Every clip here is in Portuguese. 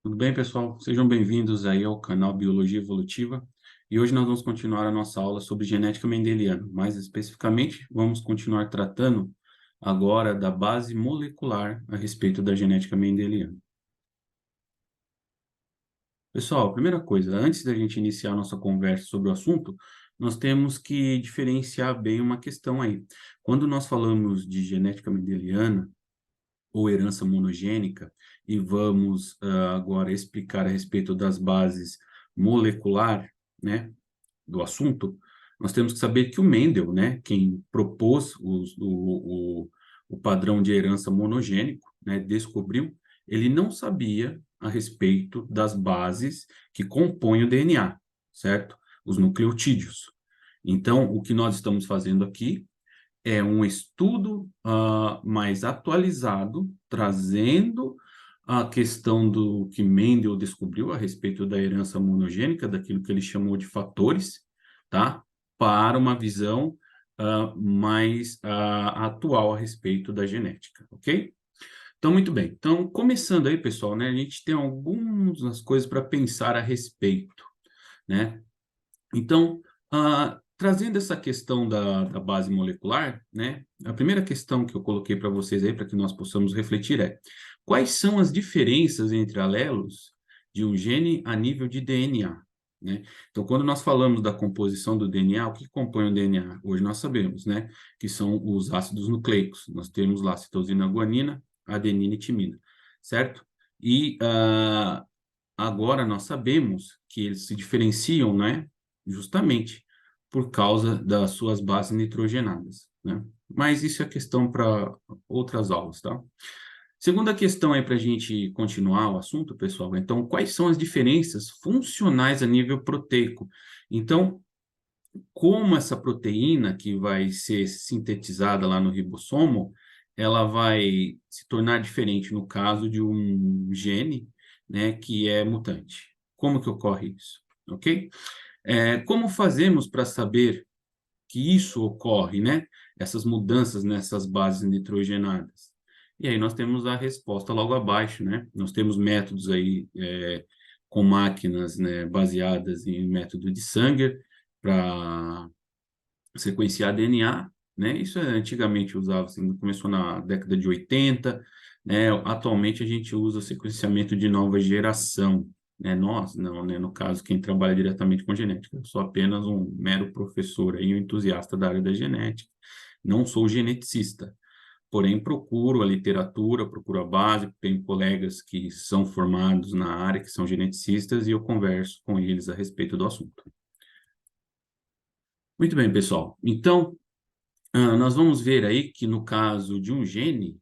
Tudo bem, pessoal? Sejam bem-vindos aí ao canal Biologia Evolutiva. E hoje nós vamos continuar a nossa aula sobre genética mendeliana. Mais especificamente, vamos continuar tratando agora da base molecular a respeito da genética mendeliana. Pessoal, primeira coisa, antes da gente iniciar a nossa conversa sobre o assunto, nós temos que diferenciar bem uma questão aí. Quando nós falamos de genética mendeliana, ou herança monogênica, e vamos agora explicar a respeito das bases molecular, né, do assunto, nós temos que saber que o Mendel, né, quem propôs o padrão de herança monogênico, né, descobriu, ele não sabia a respeito das bases que compõem o DNA, certo? Os nucleotídeos. Então, o que nós estamos fazendo aqui é um estudo mais atualizado, trazendo a questão do que Mendel descobriu a respeito da herança monogênica, daquilo que ele chamou de fatores, tá? Para uma visão mais atual a respeito da genética, ok? Então, muito bem. Então, começando aí, pessoal, né? A gente tem algumas coisas para pensar a respeito, né? Então, trazendo essa questão da base molecular, né? A primeira questão que eu coloquei para vocês aí, para que nós possamos refletir é: quais são as diferenças entre alelos de um gene a nível de DNA? Né? Então, quando nós falamos da composição do DNA, o que compõe o DNA? Hoje nós sabemos, né? Que são os ácidos nucleicos. Nós temos lá citosina, guanina, adenina e timina, certo? E agora nós sabemos que eles se diferenciam, né? Justamente por causa das suas bases nitrogenadas, né? Mas isso é questão para outras aulas, tá? Segunda questão aí para a gente continuar o assunto, pessoal. Então, quais são as diferenças funcionais a nível proteico? Então, como essa proteína que vai ser sintetizada lá no ribossomo, ela vai se tornar diferente no caso de um gene, né, que é mutante. Como que ocorre isso? Ok? Como fazemos para saber que isso ocorre, né? Essas mudanças nessas bases nitrogenadas. E aí nós temos a resposta logo abaixo, né? Nós temos métodos aí com máquinas, né, baseadas em método de Sanger para sequenciar DNA, né? Isso antigamente usava, assim, começou na década de 80, né? Atualmente a gente usa sequenciamento de nova geração, né? Nós, não, né? No caso, quem trabalha diretamente com genética, eu sou apenas um mero professor aí, um entusiasta da área da genética, não sou geneticista. Porém, procuro a literatura, procuro a base, tenho colegas que são formados na área, que são geneticistas, e eu converso com eles a respeito do assunto. Muito bem, pessoal. Então, nós vamos ver aí que no caso de um gene,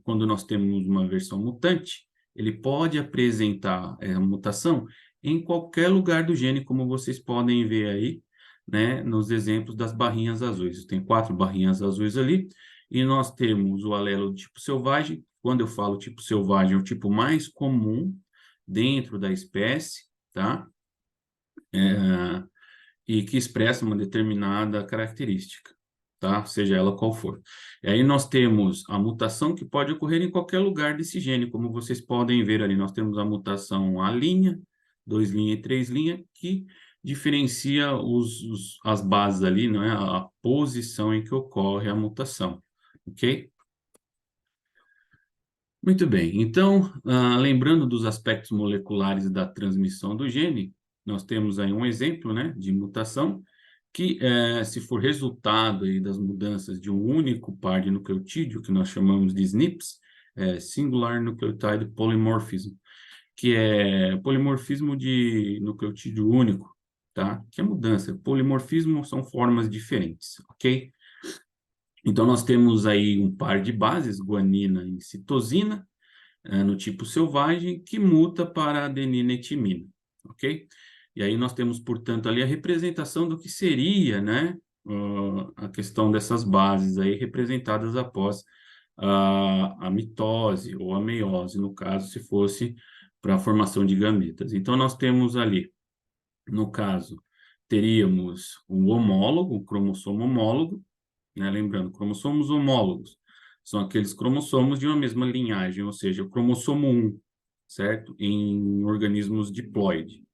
quando nós temos uma versão mutante, ele pode apresentar mutação em qualquer lugar do gene, como vocês podem ver aí, né, nos exemplos das barrinhas azuis. Tem 4 barrinhas azuis ali, e nós temos o alelo do tipo selvagem. Quando eu falo tipo selvagem, é o tipo mais comum dentro da espécie, tá? É, e que expressa uma determinada característica, tá? Seja ela qual for. E aí nós temos a mutação que pode ocorrer em qualquer lugar desse gene, como vocês podem ver ali, nós temos a mutação A', 2' e 3', que diferencia as bases ali, não é? A posição em que ocorre a mutação, ok? Muito bem, então, lembrando dos aspectos moleculares da transmissão do gene, nós temos aí um exemplo, né, de mutação que, se for resultado aí das mudanças de um único par de nucleotídeo, que nós chamamos de SNPs, Singular Nucleotide Polymorphism, que é polimorfismo de nucleotídeo único, tá? Que é mudança. Polimorfismo são formas diferentes, ok? Então, nós temos aí um par de bases, guanina e citosina, no tipo selvagem, que muta para adenina e timina, ok? E aí nós temos, portanto, ali a representação do que seria, né, a questão dessas bases aí representadas após a mitose ou a meiose, no caso, se fosse para a formação de gametas. Então, nós temos ali, no caso, teríamos um homólogo, um cromossomo homólogo, né? Lembrando, cromossomos homólogos são aqueles cromossomos de uma mesma linhagem, ou seja, o cromossomo 1 certo? Em organismos diploide,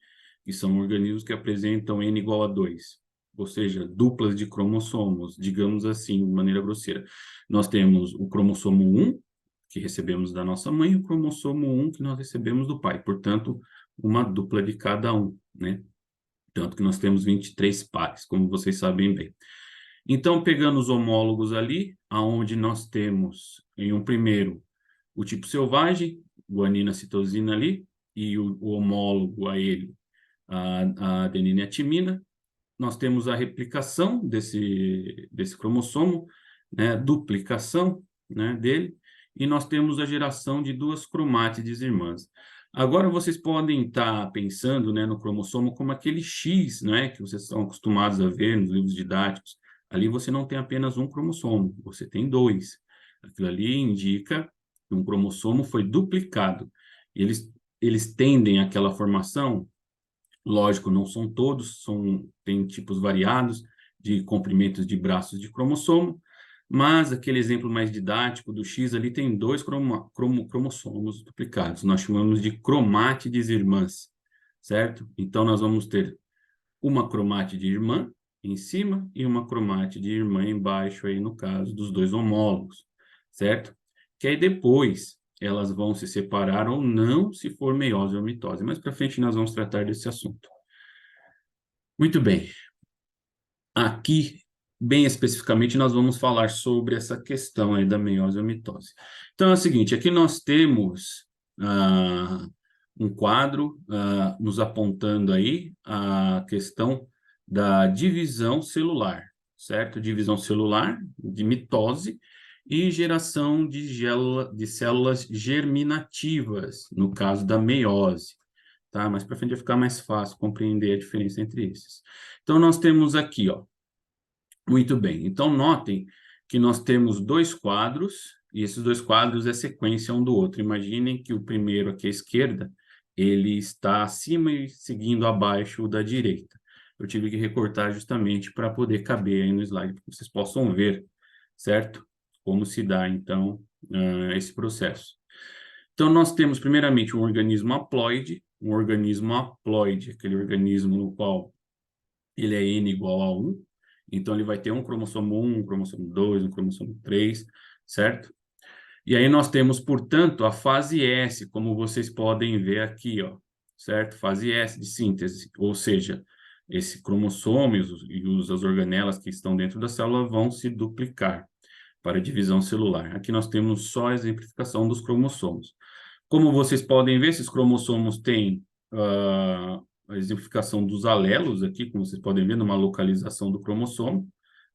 que são organismos que apresentam N igual a 2, ou seja, duplas de cromossomos, digamos assim, de maneira grosseira. Nós temos o cromossomo 1, que recebemos da nossa mãe, e o cromossomo 1 que nós recebemos do pai. Portanto, uma dupla de cada um, né? Tanto que nós temos 23 pares, como vocês sabem bem. Então, pegando os homólogos ali, aonde nós temos, em um primeiro, o tipo selvagem, guanina, citosina ali, e o homólogo a ele, a adenina e a timina. Nós temos a replicação desse cromossomo, né, duplicação, né, dele, e nós temos a geração de duas cromátides irmãs. Agora vocês podem estar pensando, né, no cromossomo como aquele X, né, que vocês estão acostumados a ver nos livros didáticos. Ali você não tem apenas um cromossomo, você tem dois. Aquilo ali indica que um cromossomo foi duplicado. Eles tendem àquela formação. Lógico, não são todos, tem tipos variados de comprimentos de braços de cromossomo, mas aquele exemplo mais didático do X ali tem dois cromossomos duplicados. Nós chamamos de cromátides irmãs, certo? Então, nós vamos ter uma cromátide irmã em cima e uma cromátide irmã embaixo, aí no caso dos dois homólogos, certo? Que aí depois elas vão se separar ou não, se for meiose ou mitose. Mais para frente nós vamos tratar desse assunto. Muito bem. Aqui, bem especificamente, nós vamos falar sobre essa questão aí da meiose ou mitose. Então é o seguinte, aqui nós temos um quadro nos apontando aí a questão da divisão celular, certo? Divisão celular, de mitose, e geração de células germinativas, no caso da meiose, tá? Mais para frente vai ficar mais fácil compreender a diferença entre esses. Então, nós temos aqui, ó. Muito bem. Então, notem que nós temos dois quadros, e esses dois quadros é sequência um do outro. Imaginem que o primeiro aqui à esquerda, ele está acima e seguindo abaixo o da direita. Eu tive que recortar justamente para poder caber aí no slide, para que vocês possam ver, certo? Como se dá, então, esse processo. Então, nós temos, primeiramente, um organismo haploide, aquele organismo no qual ele é N igual a 1, então ele vai ter um cromossomo 1, um cromossomo 2, um cromossomo 3, certo? E aí nós temos, portanto, a fase S, como vocês podem ver aqui, ó, certo? Fase S de síntese, ou seja, esse cromossomo as organelas que estão dentro da célula vão se duplicar para divisão celular. Aqui nós temos só a exemplificação dos cromossomos. Como vocês podem ver, esses cromossomos têm a exemplificação dos alelos aqui, como vocês podem ver, numa localização do cromossomo,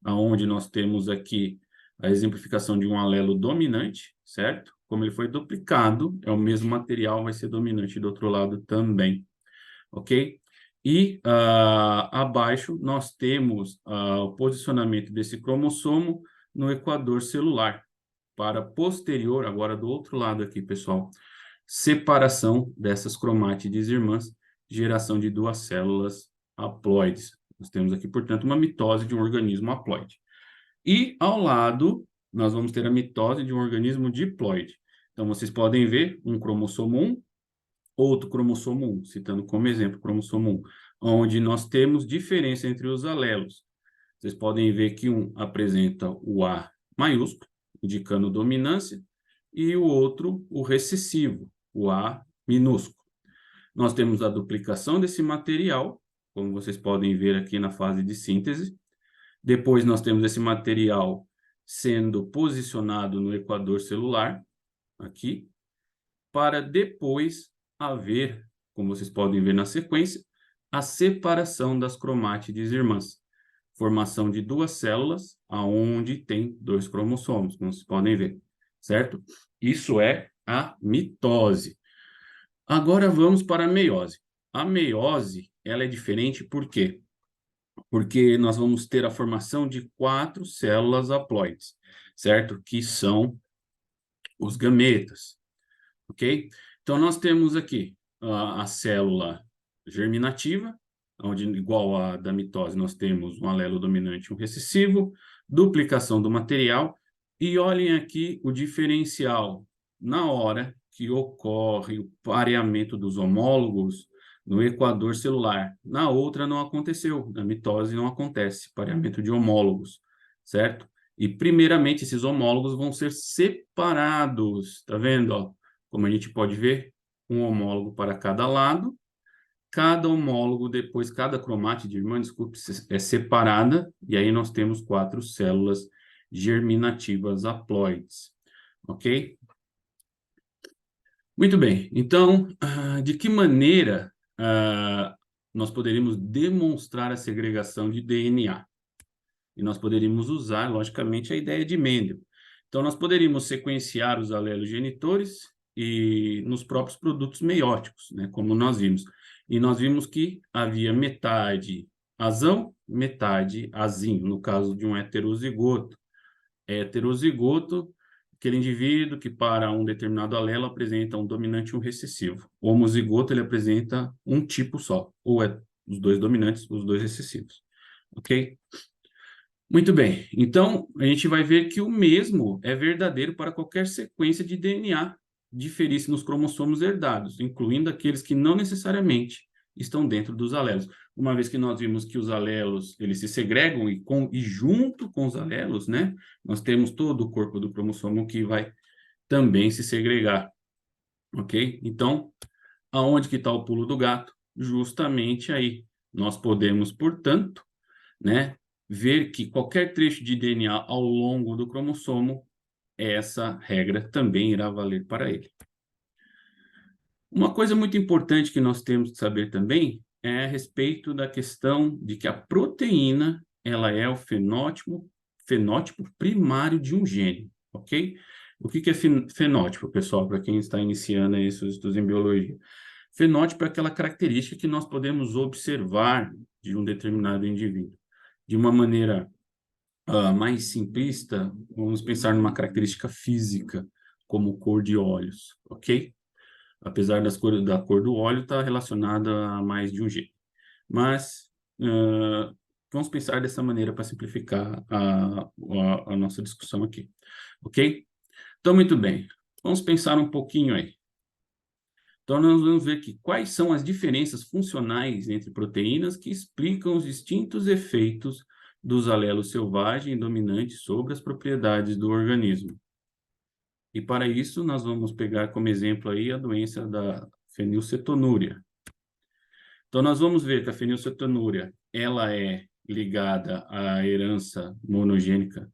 aonde nós temos aqui a exemplificação de um alelo dominante, certo? Como ele foi duplicado, é o mesmo material, vai ser dominante do outro lado também, ok? E abaixo nós temos o posicionamento desse cromossomo no equador celular, para posterior, agora do outro lado aqui, pessoal, separação dessas cromátides irmãs, geração de duas células haploides. Nós temos aqui, portanto, uma mitose de um organismo haploide. E, ao lado, nós vamos ter a mitose de um organismo diploide. Então, vocês podem ver um cromossomo 1, outro cromossomo 1, citando como exemplo o cromossomo 1, onde nós temos diferença entre os alelos. Vocês podem ver que um apresenta o A maiúsculo, indicando dominância, e o outro, o recessivo, o A minúsculo. Nós temos a duplicação desse material, como vocês podem ver aqui na fase de síntese. Depois nós temos esse material sendo posicionado no equador celular, aqui, para depois haver, como vocês podem ver na sequência, a separação das cromátides irmãs. Formação de duas células, aonde tem dois cromossomos, como vocês podem ver, certo? Isso é a mitose. Agora vamos para a meiose. A meiose, ela é diferente por quê? Porque nós vamos ter a formação de 4 células haploides, certo? Que são os gametas, ok? Então, nós temos aqui a célula germinativa, onde, igual a da mitose, nós temos um alelo dominante e um recessivo, duplicação do material, e olhem aqui o diferencial na hora que ocorre o pareamento dos homólogos no equador celular. Na outra não aconteceu, na mitose não acontece pareamento de homólogos, certo? E, primeiramente, esses homólogos vão ser separados, tá vendo? Ó? Como a gente pode ver, um homólogo para cada lado, cada homólogo, depois, cada cromátide, irmã, desculpe, é separada, e aí nós temos 4 células germinativas haploides, ok? Muito bem, então, de que maneira nós poderíamos demonstrar a segregação de DNA? E nós poderíamos usar, logicamente, a ideia de Mendel. Então, nós poderíamos sequenciar os alelos genitores e nos próprios produtos meióticos, né, como nós vimos. E nós vimos que havia metade azão, metade azinho, no caso de um heterozigoto. Heterozigoto, aquele indivíduo que para um determinado alelo apresenta um dominante e um recessivo. O homozigoto, ele apresenta um tipo só, ou é os dois dominantes, os dois recessivos. Ok? Muito bem, então a gente vai ver que o mesmo é verdadeiro para qualquer sequência de DNA diferisse nos cromossomos herdados, incluindo aqueles que não necessariamente estão dentro dos alelos. Uma vez que nós vimos que os alelos eles se segregam e junto com os alelos, né, nós temos todo o corpo do cromossomo que vai também se segregar, ok? Então, aonde que está o pulo do gato? Justamente aí. Nós podemos, portanto, né, ver que qualquer trecho de DNA ao longo do cromossomo, essa regra também irá valer para ele. Uma coisa muito importante que nós temos que saber também é a respeito da questão de que a proteína ela é o fenótipo primário de um gene, ok? O que é fenótipo, pessoal, para quem está iniciando aí seus estudos em biologia? Fenótipo é aquela característica que nós podemos observar de um determinado indivíduo. De uma maneira mais simplista, vamos pensar numa característica física, como cor de olhos, ok? Apesar da cor do óleo estar relacionada a mais de um gene. Mas vamos pensar dessa maneira para simplificar a nossa discussão aqui, ok? Então, muito bem. Vamos pensar um pouquinho aí. Então, nós vamos ver aqui quais são as diferenças funcionais entre proteínas que explicam os distintos efeitos dos alelos selvagem e dominante sobre as propriedades do organismo. E para isso, nós vamos pegar como exemplo aí a doença da fenilcetonúria. Então, nós vamos ver que a fenilcetonúria, ela é ligada à herança monogênica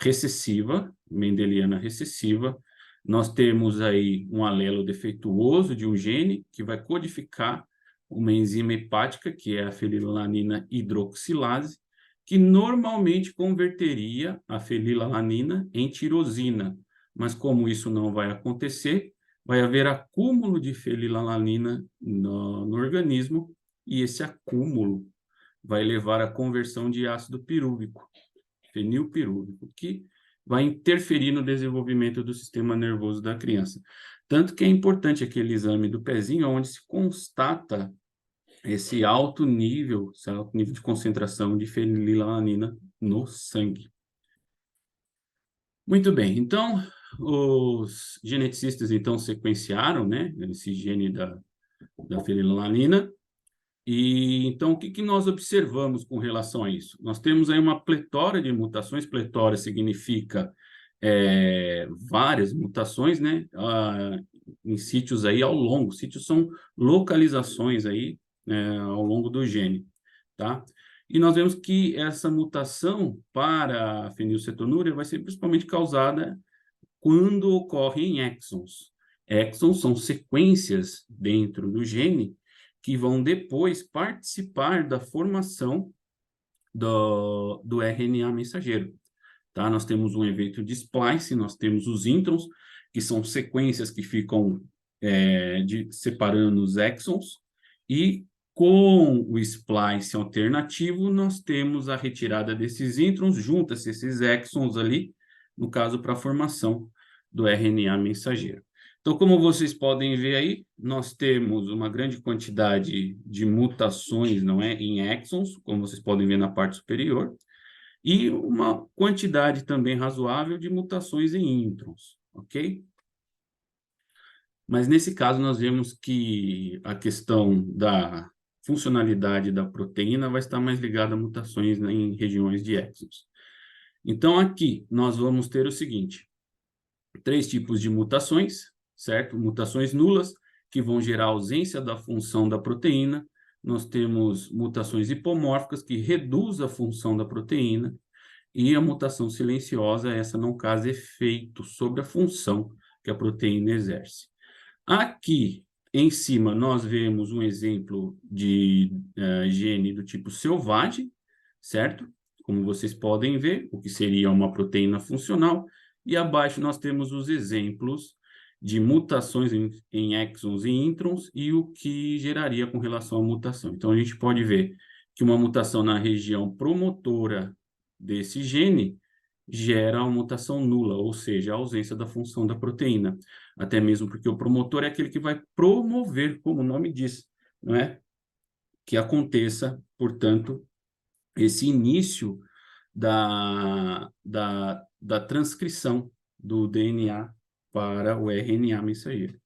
recessiva, mendeliana recessiva. Nós temos aí um alelo defeituoso de um gene que vai codificar uma enzima hepática, que é a fenilalanina hidroxilase, que normalmente converteria a fenilalanina em tirosina. Mas como isso não vai acontecer, vai haver acúmulo de fenilalanina no organismo, e esse acúmulo vai levar à conversão de ácido pirúvico, fenilpirúvico, que vai interferir no desenvolvimento do sistema nervoso da criança. Tanto que é importante aquele exame do pezinho, onde se constata esse alto nível de concentração de fenilalanina no sangue. Muito bem, então, os geneticistas, então, sequenciaram, né, esse gene da fenilalanina. E então, o que nós observamos com relação a isso? Nós temos aí uma pletora de mutações. Pletora significa várias mutações, né? Em sítios aí ao longo. Sítios são localizações aí ao longo do gene, tá? E nós vemos que essa mutação para a fenilcetonúria vai ser principalmente causada quando ocorre em exons. Exons são sequências dentro do gene que vão depois participar da formação do RNA mensageiro. Tá? Nós temos um evento de splice, nós temos os introns, que são sequências que ficam separando os exons, e com o splice alternativo, nós temos a retirada desses introns, junta-se esses exons ali, no caso, para a formação do RNA mensageiro. Então, como vocês podem ver aí, nós temos uma grande quantidade de mutações, não é, em exons, como vocês podem ver na parte superior, e uma quantidade também razoável de mutações em introns, ok? Mas nesse caso nós vemos que a questão da funcionalidade da proteína vai estar mais ligada a mutações em regiões de exons. Então aqui nós vamos ter o seguinte: 3 tipos de mutações, certo? Mutações nulas, que vão gerar ausência da função da proteína. Nós temos mutações hipomórficas, que reduz a função da proteína. E a mutação silenciosa, essa não causa efeito sobre a função que a proteína exerce. Aqui em cima nós vemos um exemplo de gene do tipo selvagem, certo? Como vocês podem ver, o que seria uma proteína funcional. E abaixo nós temos os exemplos de mutações em exons e introns e o que geraria com relação à mutação. Então, a gente pode ver que uma mutação na região promotora desse gene gera uma mutação nula, ou seja, a ausência da função da proteína. Até mesmo porque o promotor é aquele que vai promover, como o nome diz, não é? Que aconteça, portanto, esse início da transcrição do DNA para o RNA mensageiro.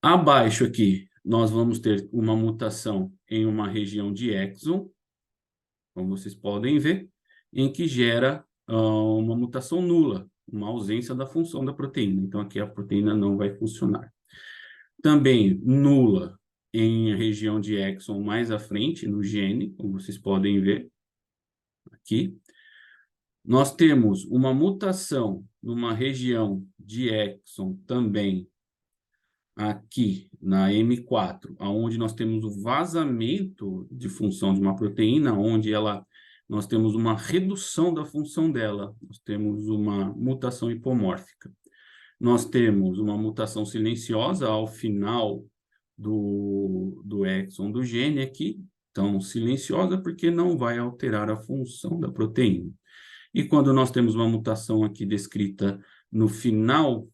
Abaixo aqui, nós vamos ter uma mutação em uma região de exon, como vocês podem ver, em que gera uma mutação nula, uma ausência da função da proteína. Então, aqui a proteína não vai funcionar. Também nula em região de exon mais à frente, no gene, como vocês podem ver aqui. Nós temos uma mutação numa região de exon também aqui na M4, onde nós temos o vazamento de função de uma proteína, onde nós temos uma redução da função dela, nós temos uma mutação hipomórfica. Nós temos uma mutação silenciosa ao final do exon do gene aqui, então silenciosa porque não vai alterar a função da proteína. E quando nós temos uma mutação aqui descrita no final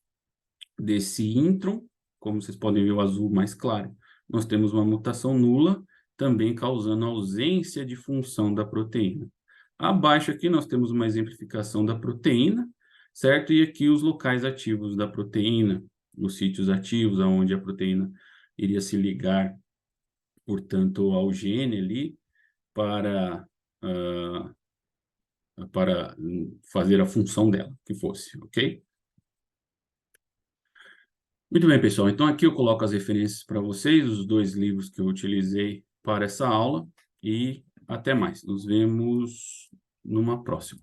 desse intron, como vocês podem ver o azul mais claro, nós temos uma mutação nula, também causando ausência de função da proteína. Abaixo aqui nós temos uma exemplificação da proteína, certo? E aqui os locais ativos da proteína, os sítios ativos, onde a proteína iria se ligar, portanto, ao gene ali, para fazer a função dela, que fosse, ok? Muito bem, pessoal. Então, aqui eu coloco as referências para vocês, os 2 livros que eu utilizei para essa aula, e até mais. Nos vemos numa próxima.